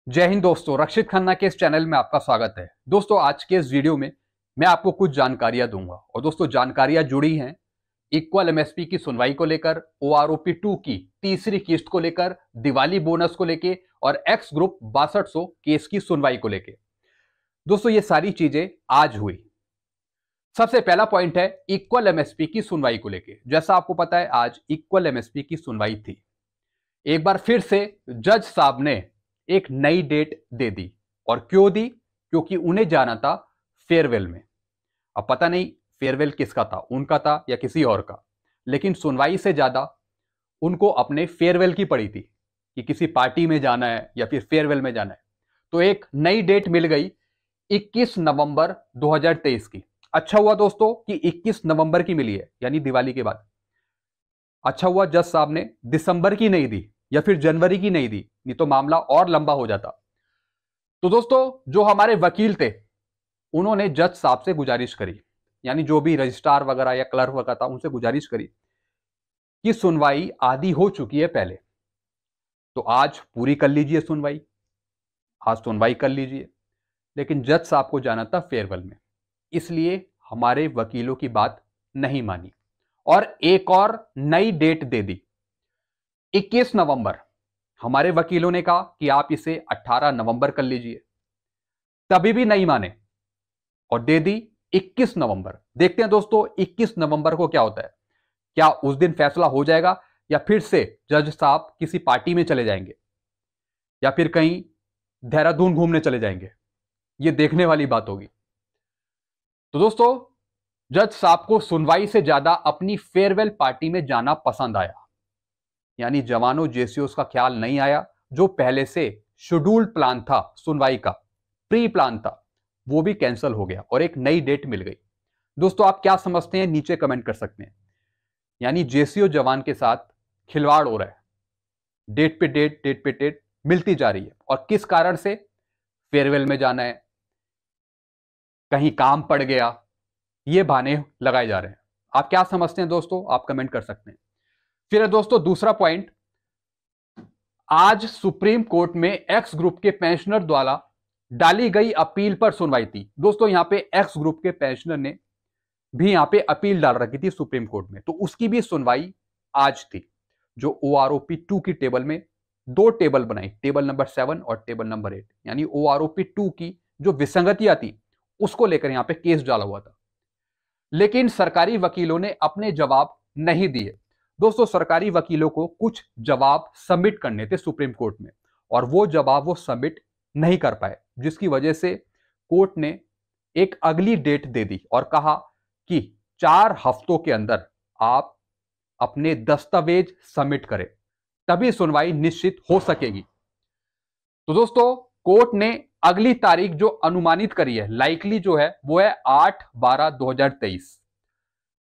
जय हिंद दोस्तों, रक्षित खन्ना के इस चैनल में आपका स्वागत है। दोस्तों, आज के इस वीडियो में मैं आपको कुछ जानकारियां दूंगा और दोस्तों जानकारियां जुड़ी हैं इक्वल एमएसपी की सुनवाई को लेकर, ओआरओपी 2 की तीसरी किस्त को लेकर, दिवाली बोनस को लेकर और एक्स ग्रुप 6200 केस की सुनवाई को लेकर। दोस्तों ये सारी चीजें आज हुई। सबसे पहला पॉइंट है इक्वल एमएसपी की सुनवाई को लेकर। जैसा आपको पता है आज इक्वल एमएसपी की सुनवाई थी। एक बार फिर से जज साहब ने एक नई डेट दे दी। और क्यों दी? क्योंकि उन्हें जाना था फेयरवेल में। अब पता नहीं फेयरवेल किसका था, उनका था या किसी और का, लेकिन सुनवाई से ज्यादा उनको अपने फेयरवेल की पड़ी थी कि किसी पार्टी में जाना है या फिर फेयरवेल में जाना है। तो एक नई डेट मिल गई 21 नवंबर 2023 की। अच्छा हुआ दोस्तों कि 21 नवंबर की मिली है, यानी दिवाली के बाद। अच्छा हुआ जज साहब ने दिसंबर की नहीं दी या फिर जनवरी की नहीं दी, नहीं तो मामला और लंबा हो जाता। तो दोस्तों जो हमारे वकील थे उन्होंने जज साहब से गुजारिश करी, यानी जो भी रजिस्ट्रार वगैरह या क्लर्क वगैरह था उनसे गुजारिश करी कि सुनवाई आधी हो चुकी है पहले, तो आज पूरी कर लीजिए सुनवाई, आज सुनवाई कर लीजिए। लेकिन जज साहब को जाना था फेयरवेल में, इसलिए हमारे वकीलों की बात नहीं मानी और एक और नई डेट दे दी 21 नवंबर। हमारे वकीलों ने कहा कि आप इसे 18 नवंबर कर लीजिए, तभी भी नहीं माने और दे दी 21 नवंबर। देखते हैं दोस्तों 21 नवंबर को क्या होता है। क्या उस दिन फैसला हो जाएगा या फिर से जज साहब किसी पार्टी में चले जाएंगे या फिर कहीं देहरादून घूमने चले जाएंगे, ये देखने वाली बात होगी। तो दोस्तों जज साहब को सुनवाई से ज्यादा अपनी फेयरवेल पार्टी में जाना पसंद आया, यानी जवानों जेसीओस का ख्याल नहीं आया। जो पहले से शेड्यूल्ड प्लान था सुनवाई का, प्री प्लान था, वो भी कैंसिल हो गया और एक नई डेट मिल गई। दोस्तों आप क्या समझते हैं नीचे कमेंट कर सकते हैं। यानी जेसीओ जवान के साथ खिलवाड़ हो रहा है, डेट पे डेट मिलती जा रही है। और किस कारण से? फेयरवेल में जाना है, कहीं काम पड़ गया, ये बहाने लगाए जा रहे हैं। आप क्या समझते हैं दोस्तों, आप कमेंट कर सकते हैं। फिर दोस्तों दूसरा पॉइंट, आज सुप्रीम कोर्ट में एक्स ग्रुप के पेंशनर द्वारा डाली गई अपील पर सुनवाई थी। दोस्तों यहां पे एक्स ग्रुप के पेंशनर ने भी यहां पे अपील डाल रखी थी सुप्रीम कोर्ट में, तो उसकी भी सुनवाई आज थी। जो ओआरओपी 2 की टेबल में दो टेबल बनाई, टेबल नंबर 7 और टेबल नंबर 8, यानी ओआरओपी 2 की जो विसंगतियां थी उसको लेकर यहां पे केस डाला हुआ था। लेकिन सरकारी वकीलों ने अपने जवाब नहीं दिए। दोस्तों सरकारी वकीलों को कुछ जवाब सबमिट करने थे सुप्रीम कोर्ट में और वो जवाब वो सबमिट नहीं कर पाए, जिसकी वजह से कोर्ट ने एक अगली डेट दे दी और कहा कि 4 हफ्तों के अंदर आप अपने दस्तावेज सबमिट करें, तभी सुनवाई निश्चित हो सकेगी। तो दोस्तों कोर्ट ने अगली तारीख जो अनुमानित करी है, लाइकली जो है वो है 8/12/2023,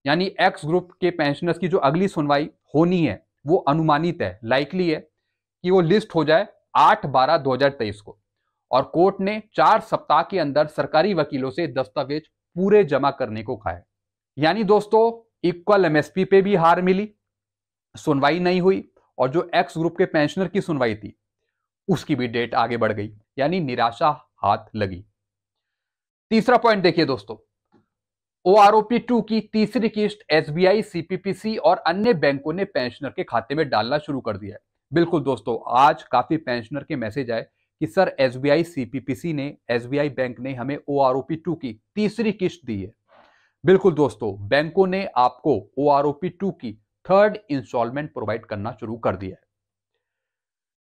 यानी एक्स ग्रुप के पेंशनर्स की जो अगली सुनवाई होनी है वो अनुमानित है, लाइकली है कि वो लिस्ट हो जाए 8/12/2023 को। और कोर्ट ने 4 सप्ताह के अंदर सरकारी वकीलों से दस्तावेज पूरे जमा करने को कहा है। यानी दोस्तों इक्वल एमएसपी पे भी हार मिली, सुनवाई नहीं हुई, और जो एक्स ग्रुप के पेंशनर की सुनवाई थी उसकी भी डेट आगे बढ़ गई, यानी निराशा हाथ लगी। तीसरा पॉइंट देखिए दोस्तों, ओआरओपी 2 की तीसरी किस्त एसबीआई, सीपीपीसी और अन्य बैंकों ने पेंशनर के खाते में डालना शुरू कर दिया है। बिल्कुल दोस्तों, आज काफी पेंशनर के मैसेज आए कि सर एसबीआई, सीपीपीसी ने, एसबीआई बैंक ने हमें ओआरओपी 2 की तीसरी किस्त दी है। बिल्कुल दोस्तों, बैंकों ने आपको ओआरओपी 2 की थर्ड इंस्टॉलमेंट प्रोवाइड करना शुरू कर दिया है।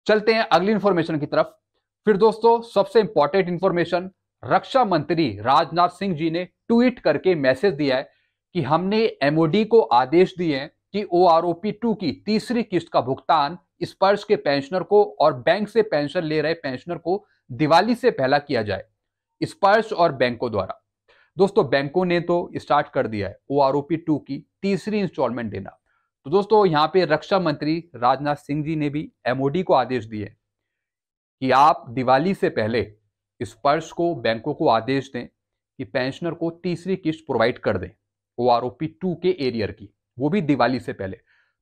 चलते हैं अगली इंफॉर्मेशन की तरफ। फिर दोस्तों सबसे इंपॉर्टेंट इंफॉर्मेशन, रक्षा मंत्री राजनाथ सिंह जी ने ट्वीट करके मैसेज दिया है कि हमने एमओडी को आदेश दिए हैं कि ओआरओपी 2 की तीसरी किस्त का भुगतान स्पर्श के पेंशनर को और बैंक से पेंशन ले रहे पेंशनर को दिवाली से पहला किया जाए, स्पर्श और बैंकों द्वारा। दोस्तों बैंकों ने तो स्टार्ट कर दिया है ओआरओपी 2 की तीसरी इंस्टॉलमेंट देना। तो दोस्तों यहां पे रक्षा मंत्री राजनाथ सिंह जी ने भी एमओडी को आदेश दिए कि आप दिवाली से पहले स्पर्श को, बैंकों को आदेश दें कि पेंशनर को तीसरी किस्त प्रोवाइड कर दें ओआरओपी 2 के एरियर की, वो भी दिवाली से पहले।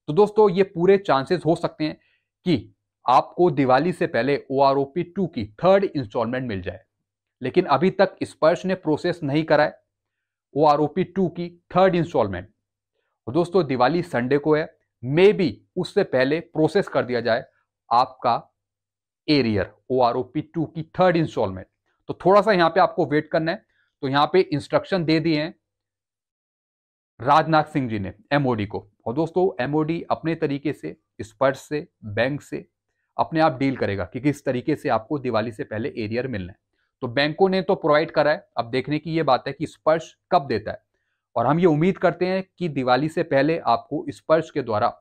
तो दोस्तों ये पूरे चांसेस हो सकते हैं कि आपको दिवाली से पहले OROP 2 की 3rd इंस्टॉलमेंट मिल जाए। लेकिन अभी तक स्पर्श ने प्रोसेस नहीं करा है OROP 2 की 3rd इंस्टॉलमेंट। और दोस्तों दिवाली संडे को है, मे बी उससे पहले प्रोसेस कर दिया जाए आपका एरियर OROP 2 की 3rd इंस्टॉलमेंट। तो थोड़ा सा यहां पे आपको वेट करना है। तो यहां पे इंस्ट्रक्शन दे दिए हैं राजनाथ सिंह जी ने MOD को। और दोस्तों MOD अपने तरीके से स्पर्श से, बैंक से अपने आप डील करेगा कि किस तरीके से आपको दिवाली से पहले एरियर मिलना है। तो बैंकों ने तो प्रोवाइड करा है, अब देखने की ये बात है कि स्पर्श कब देता है। और हम ये उम्मीद करते हैं कि दिवाली से पहले आपको स्पर्श के द्वारा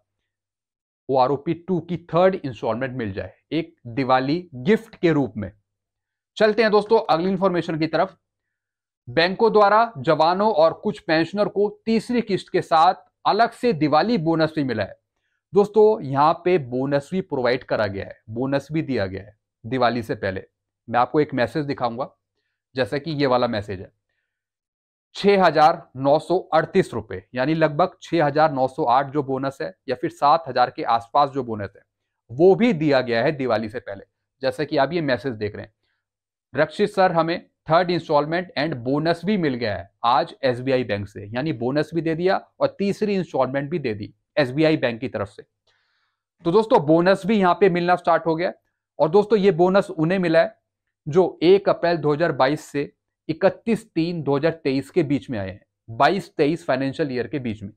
OROP 2 की 3rd इंस्टॉलमेंट मिल जाए, एक दिवाली गिफ्ट के रूप में। चलते हैं दोस्तों अगली इंफॉर्मेशन की तरफ। बैंकों द्वारा जवानों और कुछ पेंशनर को तीसरी किस्त के साथ अलग से दिवाली बोनस भी मिला है। दोस्तों यहां पे बोनस भी प्रोवाइड करा गया है, बोनस भी दिया गया है दिवाली से पहले। मैं आपको एक मैसेज दिखाऊंगा, जैसा कि ये वाला मैसेज है। 6,938 रुपए, यानी लगभग 6,908 जो बोनस है, या फिर 7,000 के आसपास जो बोनस है, वो भी दिया गया है दिवाली से पहले, जैसा कि आप ये मैसेज देख रहे हैं। रक्षित सर, हमें 3rd इंस्टॉलमेंट एंड बोनस भी मिल गया है आज SBI बैंक से, यानी बोनस भी दे दिया और तीसरी इंस्टॉलमेंट भी दे दी SBI बैंक की तरफ से। तो दोस्तों बोनस भी यहां पे मिलना स्टार्ट हो गया। और दोस्तों ये बोनस उन्हें मिला है जो 1 अप्रैल 2022 से 31/3/2023 के बीच में आए हैं, 22-23 फाइनेंशियल ईयर के बीच में।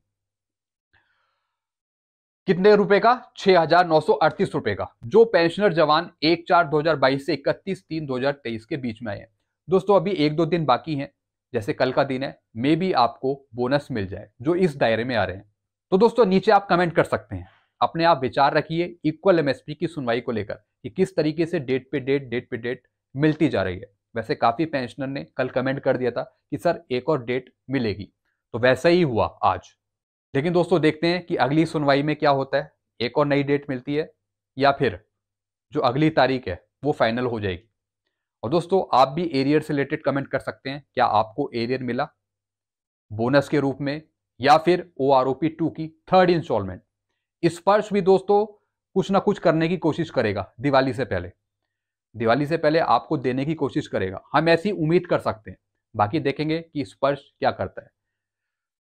कितने रुपए का? 6,938 रुपए का, जो पेंशनर जवान 1/4/2022 से 31/3/2023 के बीच में आए हैं। दोस्तों अभी 1-2 दिन बाकी हैं, जैसे कल का दिन है, मे बी आपको बोनस मिल जाए जो इस दायरे में आ रहे हैं। तो दोस्तों नीचे आप कमेंट कर सकते हैं, अपने आप विचार रखिए इक्वल MSP की सुनवाई को लेकर कि किस तरीके से डेट पे डेट मिलती जा रही है। वैसे काफी पेंशनर ने कल कमेंट कर दिया था कि सर एक और डेट मिलेगी, तो वैसा ही हुआ आज। लेकिन दोस्तों देखते हैं कि अगली सुनवाई में क्या होता है, एक और नई डेट मिलती है या फिर जो अगली तारीख है वो फाइनल हो जाएगी। और दोस्तों आप भी एरियर से रिलेटेड कमेंट कर सकते हैं, क्या आपको एरियर मिला बोनस के रूप में या फिर OROP 2 की 3rd इंस्टॉलमेंट। स्पर्श भी दोस्तों कुछ ना कुछ करने की कोशिश करेगा दिवाली से पहले, दिवाली से पहले आपको देने की कोशिश करेगा, हम ऐसी उम्मीद कर सकते हैं। बाकी देखेंगे कि स्पर्श क्या करता है।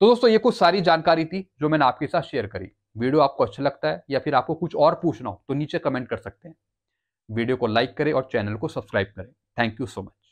तो दोस्तों ये कुछ सारी जानकारी थी जो मैंने आपके साथ शेयर करी। वीडियो आपको अच्छा लगता है या फिर आपको कुछ और पूछना हो तो नीचे कमेंट कर सकते हैं। वीडियो को लाइक करें और चैनल को सब्सक्राइब करें। Thank you so much.